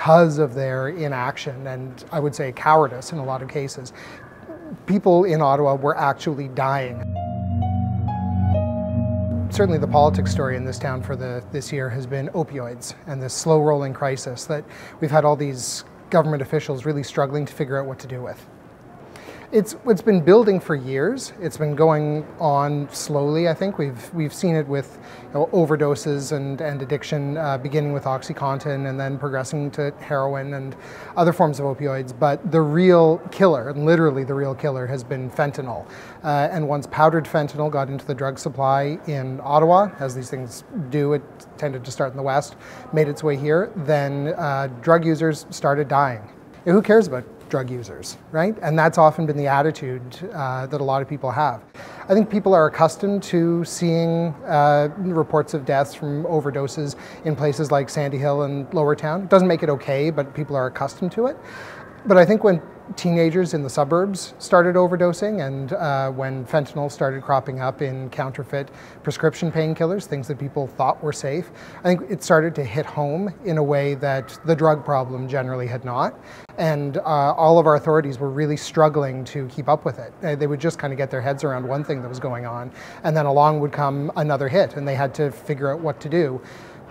because of their inaction and I would say cowardice in a lot of cases. People in Ottawa were actually dying. Certainly the politics story in this town for this year has been opioids and this slow rolling crisis that we've had all these government officials really struggling to figure out what to do with. It's been building for years. It's been going on slowly. I think we've seen it with overdoses and addiction, beginning with OxyContin and then progressing to heroin and other forms of opioids. But the real killer, and literally the real killer, has been fentanyl. And once powdered fentanyl got into the drug supply in Ottawa, as these things do, it tended to start in the West, made its way here, then drug users started dying. Who cares about drug users, right? And that's often been the attitude that a lot of people have. I think people are accustomed to seeing reports of deaths from overdoses in places like Sandy Hill and Lower Town. It doesn't make it okay, but people are accustomed to it. But I think when teenagers in the suburbs started overdosing and when fentanyl started cropping up in counterfeit prescription painkillers, things that people thought were safe, I think it started to hit home in a way that the drug problem generally had not. And all of our authorities were really struggling to keep up with it. They would just kind of get their heads around one thing that was going on, and then along would come another hit, and they had to figure out what to do.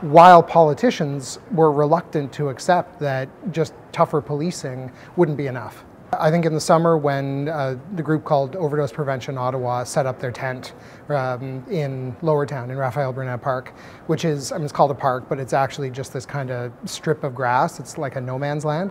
While politicians were reluctant to accept that just tougher policing wouldn't be enough. I think in the summer when the group called Overdose Prevention Ottawa set up their tent in Lower Town in Raphael Burnett Park, which is, I mean, it's called a park, but it's actually just this kind of strip of grass. It's like a no man's land.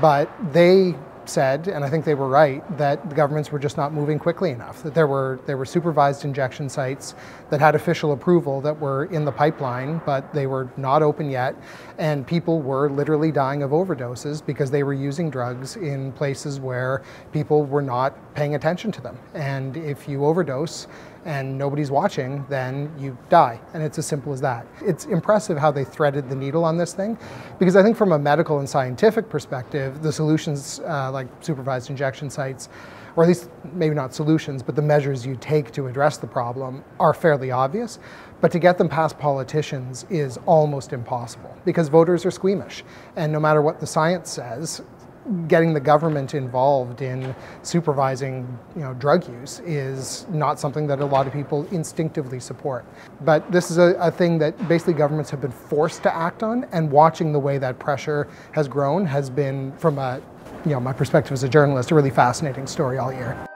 But they said, and I think they were right, that the governments were just not moving quickly enough, that there were supervised injection sites that had official approval that were in the pipeline, but they were not open yet, and people were literally dying of overdoses because they were using drugs in places where people were not paying attention to them. And if you overdose and nobody's watching, then you die. And it's as simple as that. It's impressive how they threaded the needle on this thing, because I think from a medical and scientific perspective, the solutions like supervised injection sites, or at least maybe not solutions, but the measures you take to address the problem are fairly obvious. But to get them past politicians is almost impossible because voters are squeamish. And no matter what the science says, getting the government involved in supervising drug use is not something that a lot of people instinctively support. But this is a thing that basically governments have been forced to act on, and watching the way that pressure has grown has been, from my perspective as a journalist, a really fascinating story all year.